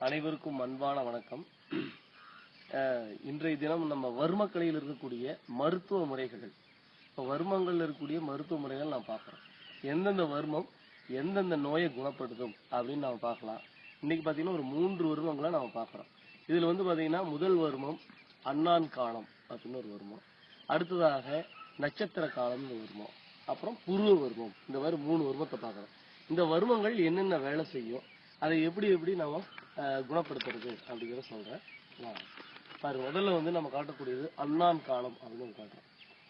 அனைவருக்கும் அன்பான வணக்கம். இன்றைய தினம் நம்ம வர்மக்கலையில் இருக்கக்கூடிய மருத்துவ முறைகள், வர்மங்கள் இருக்கக்கூடிய மருத்துவ முறைகள் நாம் பார்க்கிறோம். எந்தெந்த வர்மம் எந்தெந்த நோயை குணப்படுத்தும் அப்படின்னு நம்ம பார்க்கலாம். இன்னைக்கு பார்த்தீங்கன்னா ஒரு 3 வர்மங்களை நம்ம பார்க்கிறோம். இதுல பார்த்தீங்கன்னா முதல் வர்மம் அண்ணான் காலம் அப்படின்னு ஒரு வர்மம், அடுத்ததாக நட்சத்திர காலம் வர்மம், அப்புறம் புருவ வர்மம். இந்த மாதிரி 3 வர்மத்தை பார்க்கிறோம். இந்த வர்மங்கள் என்னென்ன வேலை செய்யும், அதை எப்படி நம்ம குணப்படுத்துறது அப்படிங்கிறத சொல்றேன். பாருங்க, முதல்ல நம்ம காட்டக்கூடியது அண்ணான் காலம் அப்படின்னு காட்டுறோம்.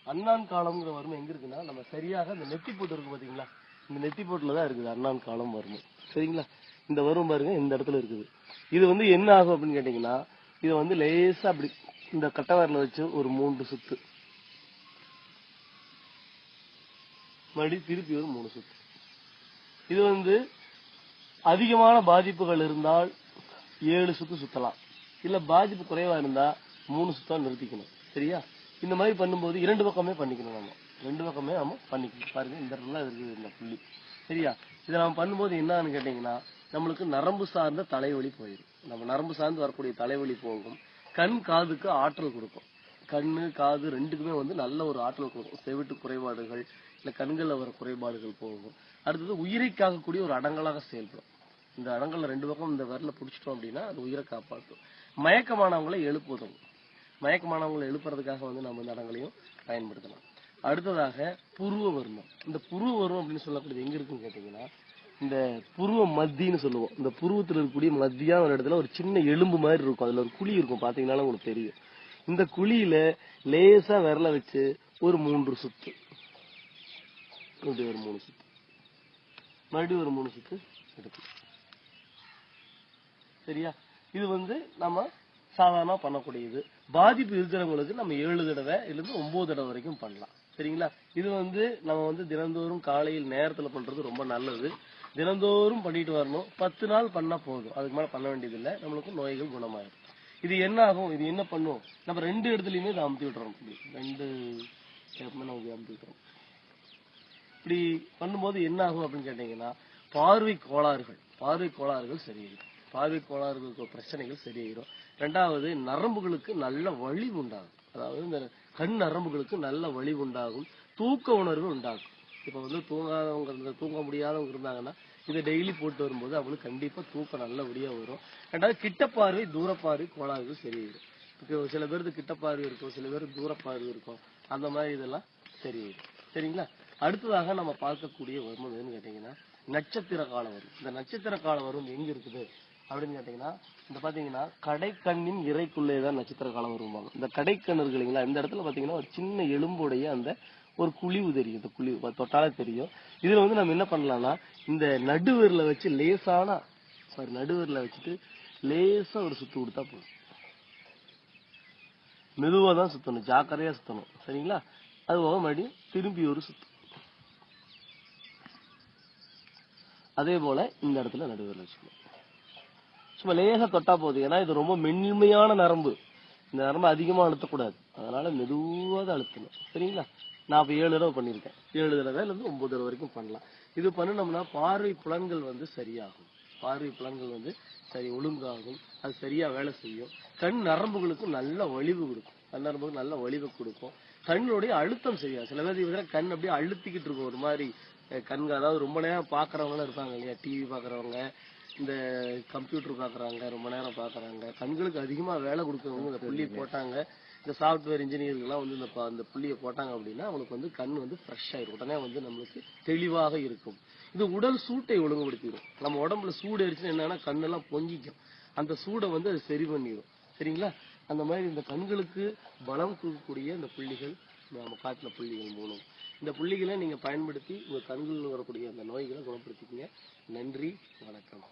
அண்ணான் காலம்ங்கிற வர்மம் எங்க இருக்குன்னா, நம்ம சரியாக இந்த நெத்தி போட்டு இருக்கு பாத்தீங்களா, இந்த நெத்தி போட்டுல தான் இருக்குது அண்ணான் காலம் வர்மம். சரிங்களா, இந்த வர்மம் பாருங்க இந்த இடத்துல இருக்குது. இது என்ன ஆகும் அப்படின்னு கேட்டீங்கன்னா, இது லேசா அப்படி இந்த கட்டவரில் வச்சு ஒரு 3 சுத்து, மறுபடியும் திருப்பி ஒரு 3 சுத்து. இது அதிகமான பாதிப்புகள் இருந்தால் 7 சுத்து சுத்தலாம், இல்ல பாதிப்பு குறைவா இருந்தா 3 சுத்தா நிறுத்திக்கணும். சரியா, இந்த மாதிரி பண்ணும்போது 2 பக்கமே பண்ணிக்கணும். நம்ம 2 பக்கமே நம்ம பண்ணிக்கணும். பாருங்க இந்த இடத்துல இருக்குது இந்த புள்ளி. சரியா, இதை நம்ம பண்ணும்போது என்னன்னு கேட்டீங்கன்னா, நம்மளுக்கு நரம்பு சார்ந்த தலைவலி போயிடும். நம்ம நரம்பு சார்ந்து வரக்கூடிய தலைவலி போகும். கண் காதுக்கு ஆற்றல் கொடுக்கும். கண்ணு காது ரெண்டுக்குமே நல்ல ஒரு ஆற்றல் கொடுக்கும். செவிட்டு குறைபாடுகள் இல்ல கண்கள்ல வர குறைபாடுகள் போகும். அடுத்தது உயிரை காக்கக்கூடிய ஒரு அடங்கலாக செயல்படும். இந்த அடங்கல்ல 2 பக்கம் இந்த விரல பிடிச்சிட்டோம் அப்படின்னா அது உயிரை காப்பாற்றும். மயக்கமானவங்களை எழுப்புவதும், மயக்கமானவங்களை எழுப்புறதுக்காக நம்ம இந்த அடங்கலையும் பயன்படுத்தலாம். அடுத்ததாக புருவ வர்மம். இந்த புருவ வர்மம் அப்படின்னு சொல்லக்கூடியது எங்க இருக்குன்னு கேட்டீங்கன்னா, இந்த புருவ மத்தின்னு சொல்லுவோம். இந்த புருவத்தில் இருக்கக்கூடிய மத்தியான ஒரு இடத்துல ஒரு சின்ன எலும்பு மாதிரி இருக்கும், அதுல ஒரு குழி இருக்கும், பாத்தீங்கன்னாலும் உங்களுக்கு தெரியும். இந்த குழியில லேசா விரல வச்சு ஒரு 3 சுத்து, இப்படி ஒரு 3 சுத்து, மறுபடியும் ஒரு 3 சுத்து எடுத்து. சரியா, இது நம்ம சாதாரணமா பண்ணக்கூடியது. பாதிப்பு இருக்கிறவங்களுக்கு நம்ம 7 தடவை இல்ல 9 தடவை வரைக்கும் பண்ணலாம். சரிங்களா, இது நம்ம தினந்தோறும் காலையில் நேரத்துல பண்றது ரொம்ப நல்லது. தினந்தோறும் பண்ணிட்டு வரணும். 10 நாள் பண்ணா போதும், அதுக்கு மேல பண்ண வேண்டியது இல்லை. நம்மளுக்கு நோய்கள் குணமாயிடும். இது என்ன ஆகும், இது என்ன பண்ணும், நம்ம 2 இடத்துலயுமே இதை அமுத்தி விட்டுறோம். 2 நம்ம அமுத்தி விட்டுறோம். இப்படி பண்ணும்போது என்ன ஆகும் அப்படின்னு கேட்டீங்கன்னா, பார்வை கோளாறுகள் சரியாயிடும். பார்வை கோளாறுகளுக்கு பிரச்சனைகள் சரியாயிடும். 2வது, நரம்புகளுக்கு நல்ல வலிவு உண்டாகும். அதாவது இந்த கண் நரம்புகளுக்கு நல்ல வலிவு உண்டாகும். தூக்க உணர்வு உண்டாகும். இப்ப தூங்காதவங்க, தூங்க முடியாதவங்க இருந்தாங்கன்னா இதை டெய்லி போட்டு வரும்போது அவங்களுக்கு கண்டிப்பா தூக்கம் நல்லபடியா வரும். 2வது, கிட்ட பார்வை தூர பார்வை கோளாறுகள் சரியாயிடும். இப்போ சில பேருக்கு கிட்ட பார்வை இருக்கும், சில பேருக்கு தூர பார்வை இருக்கும். அந்த மாதிரி இதெல்லாம் சரியாயிடும். சரிங்களா, அடுத்ததாக நம்ம பார்க்கக்கூடிய வர்மம் எதுன்னு கேட்டீங்கன்னா, நட்சத்திர கால வரும். இந்த நட்சத்திர கால வரும் எங்க இருக்குது அப்படின்னு கேட்டீங்கன்னா, இந்த பாத்தீங்கன்னா கடைக்கண்ணின் இறைக்குள்ளேதான் நட்சத்திர காலம் வருவாங்க. இந்த கடைக்கண் இருக்கு இல்லைங்களா, இந்த இடத்துல பாத்தீங்கன்னா ஒரு சின்ன எலும்புடைய அந்த ஒரு குழிவு தெரியும். இந்த குழிவு தொட்டாலே தெரியும். இதுல நம்ம என்ன பண்ணலாம்னா, இந்த நடுவரில வச்சு லேசான நடுவரில வச்சுட்டு லேசா ஒரு சுத்து கொடுத்தா போதும். மெதுவா தான் சுத்தணும், ஜாக்கிரதையா சுத்தணும். சரிங்களா, அது போக மறுபடியும் திரும்பி ஒரு சுத்து. அதே போல இந்த இடத்துல நடுவரில் வச்சுக்கணும். சும்மா லேசா தொட்டா போதும். ஏன்னா இது ரொம்ப மென்மையான நரம்பு, இந்த நரம்பு அதிகமா அழுத்தக்கூடாது, அதனால மெதுவா தான் அழுத்தணும். சரிங்களா, நான் இப்ப 7 தடவை பண்ணிருக்கேன். 7 தடவை இல்ல 9 தடவை வரைக்கும் பண்ணலாம். இது பண்ணினோம்னா பார்வை புலன்கள் சரியாகும். பார்வை புலன்கள் சரி ஒழுங்காகும். அது சரியா வேலை செய்யும். கண் நரம்புகளுக்கு நல்ல வலிவு கொடுக்கும். கண் நரம்புகளுக்கு நல்ல வலிவு கொடுக்கும். கண்ணுடைய அழுத்தம் சரியாகும். சில பேர் கண் அப்படியே அழுத்திக்கிட்டு இருக்கும் ஒரு மாதிரி. கண்கள் அதாவது ரொம்ப நேரம் பாக்குறவங்க இருப்பாங்க இல்லையா, டிவி பாக்குறவங்க, இந்த கம்ப்யூட்டர் பாக்குறாங்க, ரொம்ப நேரம் பாக்குறாங்க, கண்களுக்கு அதிகமா வேலை கொடுக்கறவங்க இந்த புள்ளியை போட்டாங்க. இந்த சாப்ட்வேர் இன்ஜினியர்கள்லாம் இந்த புள்ளியை போட்டாங்க அப்படின்னா அவங்களுக்கு கண் ஃப்ரெஷ் ஆயிரும். உடனே நம்மளுக்கு தெளிவாக இருக்கும். இது உடல் சூட்டை ஒழுங்குபடுத்திடும். நம்ம உடம்புல சூடு அடிச்சுன்னா என்னன்னா கண்ணெல்லாம் பொங்கிக்கும். அந்த சூடை அது சரி பண்ணிடும். சரிங்களா, அந்த மாதிரி இந்த கண்களுக்கு பலம் கொடுக்கக்கூடிய இந்த புள்ளிகள், நம்ம காட்டின புள்ளிகள் மூலம் இந்த புள்ளிகளை நீங்க பயன்படுத்தி உங்க கண்களில் வரக்கூடிய அந்த நோய்களை குணப்படுத்திக்கங்க. நன்றி, வணக்கம்.